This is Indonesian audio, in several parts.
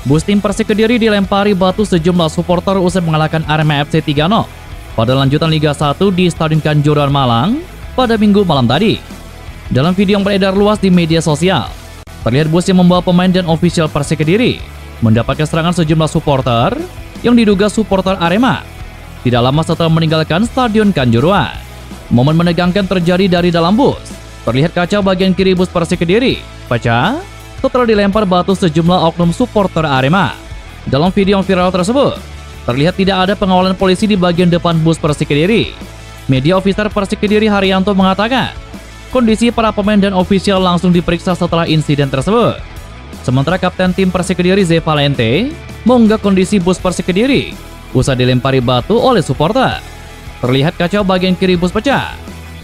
Bus tim Persik Kediri dilempari batu sejumlah supporter usai mengalahkan Arema FC 3-0 pada lanjutan Liga 1 di Stadion Kanjuruhan Malang pada Minggu malam tadi. Dalam video yang beredar luas di media sosial, terlihat bus yang membawa pemain dan ofisial Persik Kediri mendapatkan serangan sejumlah supporter yang diduga supporter Arema tidak lama setelah meninggalkan Stadion Kanjuruhan. Momen menegangkan terjadi dari dalam bus. Terlihat kaca bagian kiri bus Persik Kediri pecah setelah dilempar batu sejumlah oknum supporter Arema. Dalam video yang viral tersebut, terlihat tidak ada pengawalan polisi di bagian depan bus Persik Kediri. Media officer Persik Kediri Haryanto mengatakan, kondisi para pemain dan ofisial langsung diperiksa setelah insiden tersebut. Sementara Kapten tim Persik Kediri Ze Valente mengunggah kondisi bus Persik Kediri usai dilempari batu oleh supporter. Terlihat kaca bagian kiri bus pecah.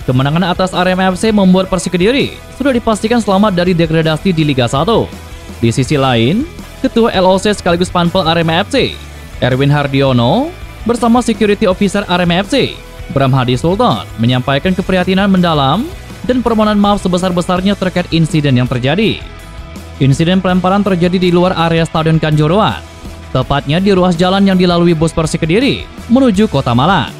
Kemenangan atas Arema FC membuat Persik Kediri sudah dipastikan selamat dari degradasi di Liga 1. Di sisi lain, Ketua LOC sekaligus Panpel Arema FC, Erwin Hardiono, bersama Security Officer Arema FC, Bram Hadi Sultan, menyampaikan keprihatinan mendalam dan permohonan maaf sebesar-besarnya terkait insiden yang terjadi. Insiden pelemparan terjadi di luar area Stadion Kanjuruhan, tepatnya di ruas jalan yang dilalui bus Persik Kediri menuju Kota Malang.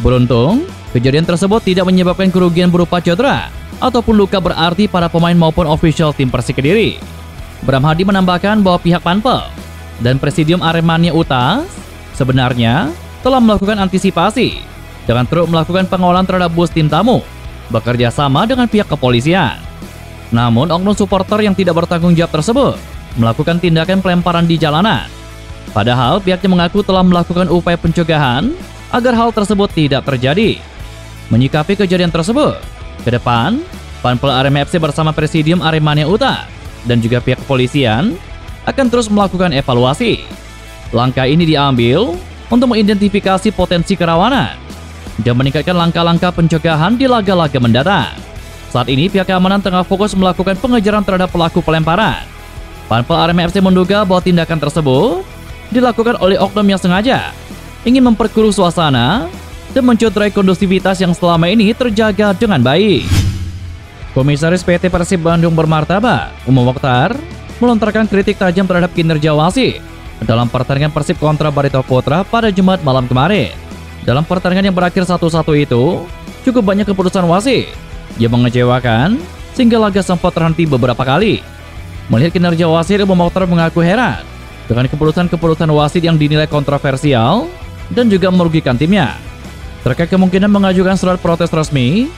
Beruntung, kejadian tersebut tidak menyebabkan kerugian berupa cedera ataupun luka berarti pada pemain maupun ofisial tim Persik Kediri. Bram Hadi menambahkan bahwa pihak Panpel dan Presidium Aremania Utas sebenarnya telah melakukan antisipasi dengan terus melakukan pengawalan terhadap bus tim tamu, bekerja sama dengan pihak kepolisian. Namun, oknum supporter yang tidak bertanggung jawab tersebut melakukan tindakan pelemparan di jalanan. Padahal pihaknya mengaku telah melakukan upaya pencegahan agar hal tersebut tidak terjadi. Menyikapi kejadian tersebut, ke depan, Panpel Arema FC bersama Presidium Aremania Utas dan juga pihak kepolisian akan terus melakukan evaluasi. Langkah ini diambil untuk mengidentifikasi potensi kerawanan dan meningkatkan langkah-langkah pencegahan di laga-laga mendatang. Saat ini pihak keamanan tengah fokus melakukan pengejaran terhadap pelaku pelemparan. Panpel Arema FC menduga bahwa tindakan tersebut dilakukan oleh oknum yang sengaja ingin memperkeruh suasana dan mencederai kondusivitas yang selama ini terjaga dengan baik. Komisaris PT Persib Bandung bermartabat, Umum Mokhtar, melontarkan kritik tajam terhadap kinerja wasit dalam pertandingan Persib kontra Barito Putra pada Jumat malam kemarin. Dalam pertandingan yang berakhir 1-1 itu, cukup banyak keputusan wasit yang mengecewakan sehingga laga sempat terhenti beberapa kali. Melihat kinerja wasit, Umum Mokhtar mengaku heran dengan keputusan-keputusan wasit yang dinilai kontroversial dan juga merugikan timnya. Terkait kemungkinan mengajukan surat protes resmi,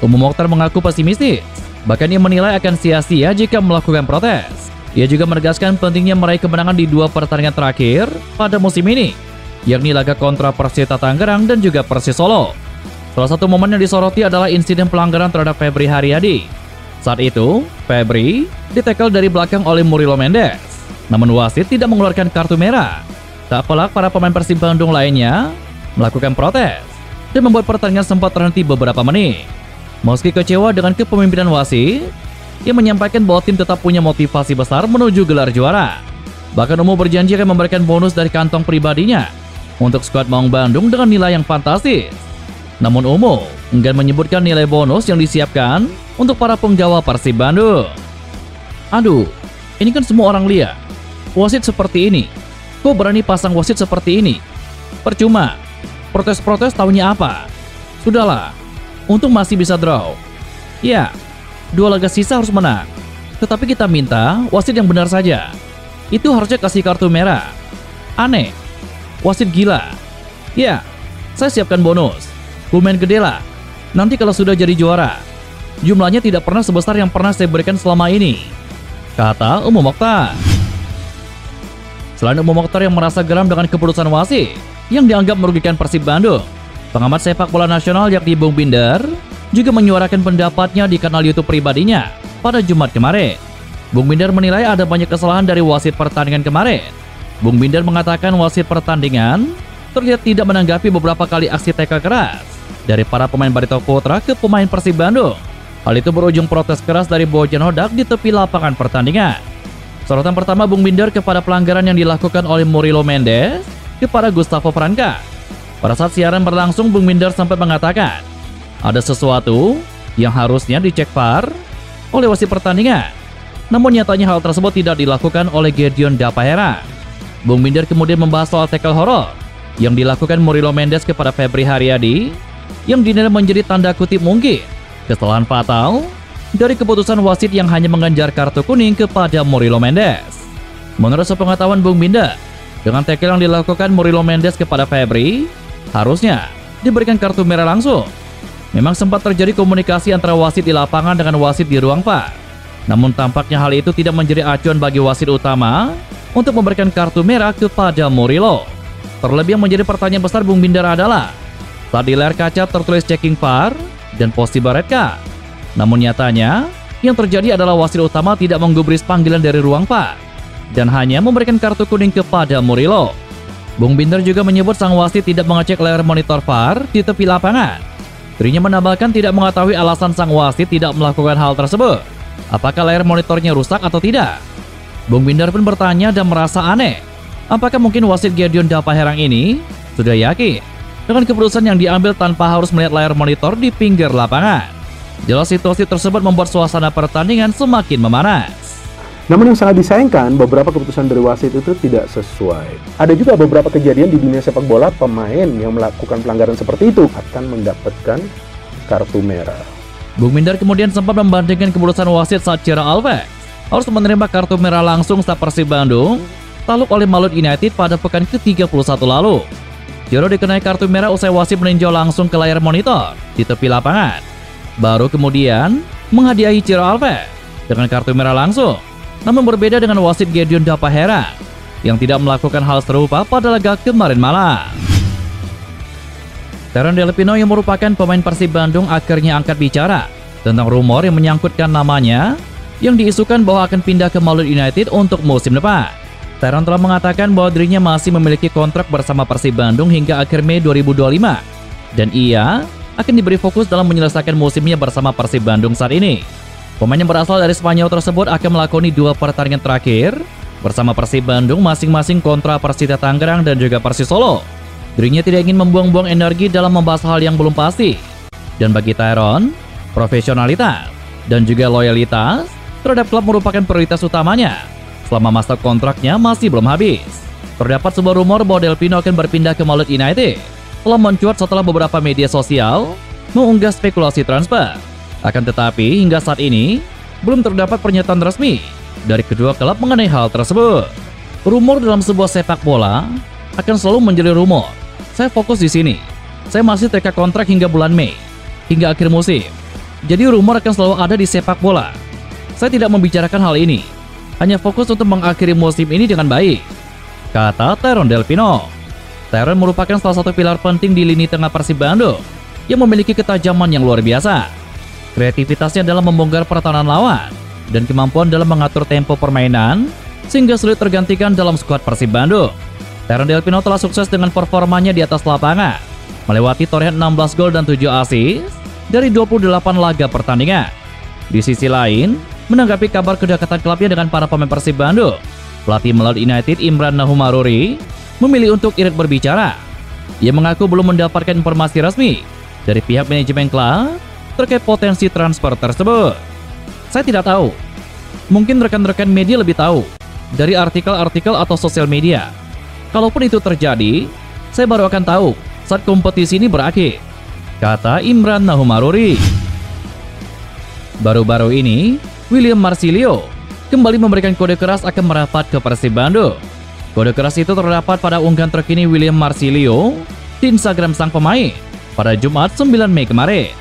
Umum Mokhtar mengaku pesimistis. Bahkan ia menilai akan sia-sia jika melakukan protes. Ia juga menegaskan pentingnya meraih kemenangan di dua pertandingan terakhir pada musim ini, yakni laga kontra Persita Tangerang dan juga Persis Solo. Salah satu momen yang disoroti adalah insiden pelanggaran terhadap Febri Haryadi. Saat itu, Febri ditekel dari belakang oleh Murilo Mendes. Namun wasit tidak mengeluarkan kartu merah. Tak pelak para pemain Persib Bandung lainnya melakukan protes dan membuat pertandingan sempat terhenti beberapa menit. Meski kecewa dengan kepemimpinan wasit, ia menyampaikan bahwa tim tetap punya motivasi besar menuju gelar juara. Bahkan Umu berjanji akan memberikan bonus dari kantong pribadinya untuk skuad Maung Bandung dengan nilai yang fantastis. Namun Umu enggan menyebutkan nilai bonus yang disiapkan untuk para penggawa Persib Bandung. Aduh, ini kan semua orang lihat. Wasit seperti ini. Kok berani pasang wasit seperti ini? Percuma. Protes-protes taunya apa? Sudahlah. Untung masih bisa draw. Ya, 2 laga sisa harus menang. Tetapi kita minta wasit yang benar saja. Itu harusnya kasih kartu merah. Aneh. Wasit gila. Ya, saya siapkan bonus. Lumayan gede lah. Nanti kalau sudah jadi juara, jumlahnya tidak pernah sebesar yang pernah saya berikan selama ini, kata Umum Mokhtar. Selain Umum Mokhtar yang merasa geram dengan keputusan wasit yang dianggap merugikan Persib Bandung, pengamat sepak bola nasional yakni Bung Binder juga menyuarakan pendapatnya di kanal YouTube pribadinya pada Jumat kemarin. Bung Binder menilai ada banyak kesalahan dari wasit pertandingan kemarin. Bung Binder mengatakan wasit pertandingan terlihat tidak menanggapi beberapa kali aksi tackle keras dari para pemain Barito Putra ke pemain Persib Bandung. Hal itu berujung protes keras dari Bojan Hodak di tepi lapangan pertandingan. Sorotan pertama Bung Binder kepada pelanggaran yang dilakukan oleh Murilo Mendes kepada Gustavo Franca. Pada saat siaran berlangsung, Bung Binder sampai mengatakan ada sesuatu yang harusnya dicek VAR oleh wasit pertandingan. Namun nyatanya hal tersebut tidak dilakukan oleh Gedeon Dapahera. Bung Binder kemudian membahas soal tackle horor yang dilakukan Murilo Mendes kepada Febri Haryadi yang dinilai menjadi tanda kutip mungkin kesalahan fatal dari keputusan wasit yang hanya mengganjar kartu kuning kepada Murilo Mendes. Menurut sepengetahuan Bung Binder, dengan tackle yang dilakukan Murilo Mendes kepada Febri, harusnya diberikan kartu merah langsung. Memang sempat terjadi komunikasi antara wasit di lapangan dengan wasit di ruang VAR. Namun tampaknya hal itu tidak menjadi acuan bagi wasit utama untuk memberikan kartu merah kepada Murilo. Terlebih yang menjadi pertanyaan besar Bung Binder adalah saat di layar kaca tertulis checking VAR dan possible red card. Namun nyatanya yang terjadi adalah wasit utama tidak menggubris panggilan dari ruang VAR dan hanya memberikan kartu kuning kepada Murilo. Bung Binder juga menyebut sang wasit tidak mengecek layar monitor VAR di tepi lapangan. Dirinya menambahkan tidak mengetahui alasan sang wasit tidak melakukan hal tersebut. Apakah layar monitornya rusak atau tidak? Bung Binder pun bertanya dan merasa aneh. Apakah mungkin wasit Gideon Dapaherang ini sudah yakin dengan keputusan yang diambil tanpa harus melihat layar monitor di pinggir lapangan? Jelas situasi tersebut membuat suasana pertandingan semakin memanas. Namun yang sangat disayangkan, beberapa keputusan dari wasit itu tidak sesuai. Ada juga beberapa kejadian di dunia sepak bola, pemain yang melakukan pelanggaran seperti itu akan mendapatkan kartu merah. Bung Binder kemudian sempat membandingkan keputusan wasit saat Ciro Alves harus menerima kartu merah langsung saat Persib Bandung takluk oleh Malut United pada pekan ke-31 lalu. Ciro dikenai kartu merah usai wasit meninjau langsung ke layar monitor di tepi lapangan. Baru kemudian menghadiahi Ciro Alves dengan kartu merah langsung. Namun berbeda dengan wasit Gideon Dapaherang yang tidak melakukan hal serupa pada laga kemarin malam. Teron Del Pino yang merupakan pemain Persib Bandung akhirnya angkat bicara tentang rumor yang menyangkutkan namanya yang diisukan bahwa akan pindah ke Malut United untuk musim depan. Teron telah mengatakan bahwa dirinya masih memiliki kontrak bersama Persib Bandung hingga akhir Mei 2025 dan ia akan diberi fokus dalam menyelesaikan musimnya bersama Persib Bandung saat ini. Pemain yang berasal dari Spanyol tersebut akan melakoni 2 pertandingan terakhir bersama Persib Bandung masing-masing kontra Persita Tangerang dan juga Persis Solo. Dirinya tidak ingin membuang-buang energi dalam membahas hal yang belum pasti. Dan bagi Teron, profesionalitas dan juga loyalitas terhadap klub merupakan prioritas utamanya selama masa kontraknya masih belum habis. Terdapat sebuah rumor bahwa Del Pino akan berpindah ke Malut United telah mencuat setelah beberapa media sosial mengunggah spekulasi transfer. Akan tetapi hingga saat ini belum terdapat pernyataan resmi dari kedua klub mengenai hal tersebut. Rumor dalam sebuah sepak bola akan selalu menjadi rumor. Saya fokus di sini. Saya masih terikat kontrak hingga bulan Mei, hingga akhir musim. Jadi rumor akan selalu ada di sepak bola. Saya tidak membicarakan hal ini. Hanya fokus untuk mengakhiri musim ini dengan baik, kata Teron Del Pino. Teron merupakan salah satu pilar penting di lini tengah Persib Bandung yang memiliki ketajaman yang luar biasa. Kreativitasnya dalam membongkar pertahanan lawan dan kemampuan dalam mengatur tempo permainan sehingga sulit tergantikan dalam skuad Persib Bandung. Teron Del Pino telah sukses dengan performanya di atas lapangan, melewati torehan 16 gol dan 7 assist dari 28 laga pertandingan. Di sisi lain, menanggapi kabar kedekatan klubnya dengan para pemain Persib Bandung, pelatih Malut United Imran Nahumaruri memilih untuk irit berbicara. Ia mengaku belum mendapatkan informasi resmi dari pihak manajemen klub terkait potensi transfer tersebut. Saya tidak tahu. Mungkin rekan-rekan media lebih tahu dari artikel-artikel atau sosial media. Kalaupun itu terjadi, saya baru akan tahu saat kompetisi ini berakhir, kata Imran Nahumaruri. Baru-baru ini, William Marsilio kembali memberikan kode keras akan merapat ke Persib Bandung. Kode keras itu terdapat pada unggahan terkini William Marsilio di Instagram sang pemain pada Jumat 9 Mei kemarin.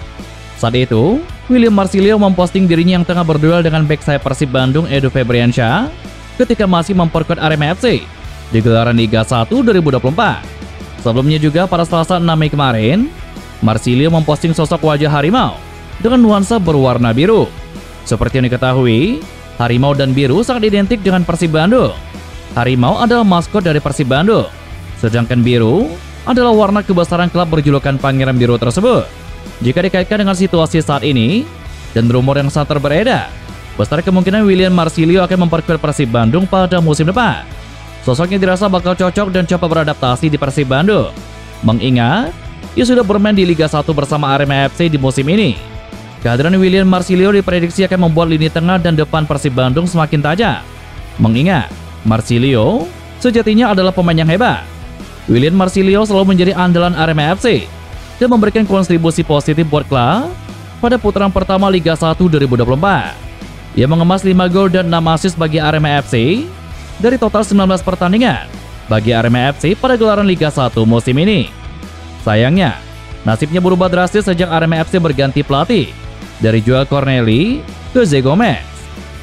Saat itu, William Marsilio memposting dirinya yang tengah berduel dengan bek sayap Persib Bandung Edo Febriansyah ketika masih memperkuat Arema FC di gelaran Liga 1 2024. Sebelumnya juga pada Selasa 6 Mei kemarin, Marsilio memposting sosok wajah harimau dengan nuansa berwarna biru. Seperti yang diketahui, harimau dan biru sangat identik dengan Persib Bandung. Harimau adalah maskot dari Persib Bandung, sedangkan biru adalah warna kebesaran klub berjulukan Pangeran Biru tersebut. Jika dikaitkan dengan situasi saat ini dan rumor yang sangat beredar, besar kemungkinan William Marsilio akan memperkuat Persib Bandung pada musim depan. Sosoknya dirasa bakal cocok dan coba beradaptasi di Persib Bandung, mengingat ia sudah bermain di Liga 1 bersama Arema FC di musim ini. Kehadiran William Marsilio diprediksi akan membuat lini tengah dan depan Persib Bandung semakin tajam, mengingat Marsilio sejatinya adalah pemain yang hebat. William Marsilio selalu menjadi andalan Arema FC dan memberikan kontribusi positif buat klub pada putaran pertama Liga 1 2024. Ia mengemas 5 gol dan 6 assist bagi Arema FC dari total 19 pertandingan bagi Arema FC pada gelaran Liga 1 musim ini. Sayangnya, nasibnya berubah drastis sejak Arema FC berganti pelatih dari Joel Corneli ke Jose Gomez.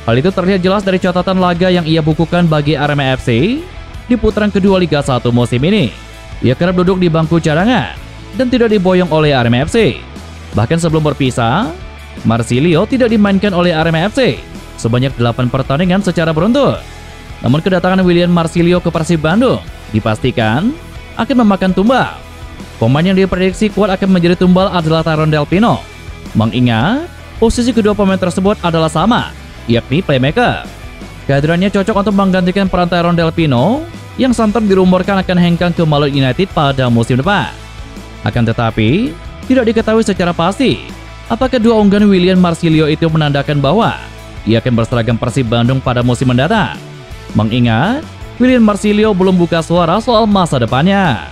Hal itu terlihat jelas dari catatan laga yang ia bukukan bagi Arema FC di putaran kedua Liga 1 musim ini. Ia kerap duduk di bangku cadangan dan tidak diboyong oleh Arema FC. Bahkan sebelum berpisah, Marsilio tidak dimainkan oleh Arema FC sebanyak 8 pertandingan secara beruntun. Namun kedatangan William Marsilio ke Persib Bandung dipastikan akan memakan tumbal. Pemain yang diprediksi kuat akan menjadi tumbal adalah Tyrone Del Pino. Mengingat posisi kedua pemain tersebut adalah sama, yakni playmaker. Kehadirannya cocok untuk menggantikan peran Tyrone Del Pino yang santer dirumorkan akan hengkang ke Malang United pada musim depan. Akan tetapi, tidak diketahui secara pasti apakah dua unggahan William Marsilio itu menandakan bahwa ia akan berseragam Persib Bandung pada musim mendatang. Mengingat, William Marsilio belum buka suara soal masa depannya.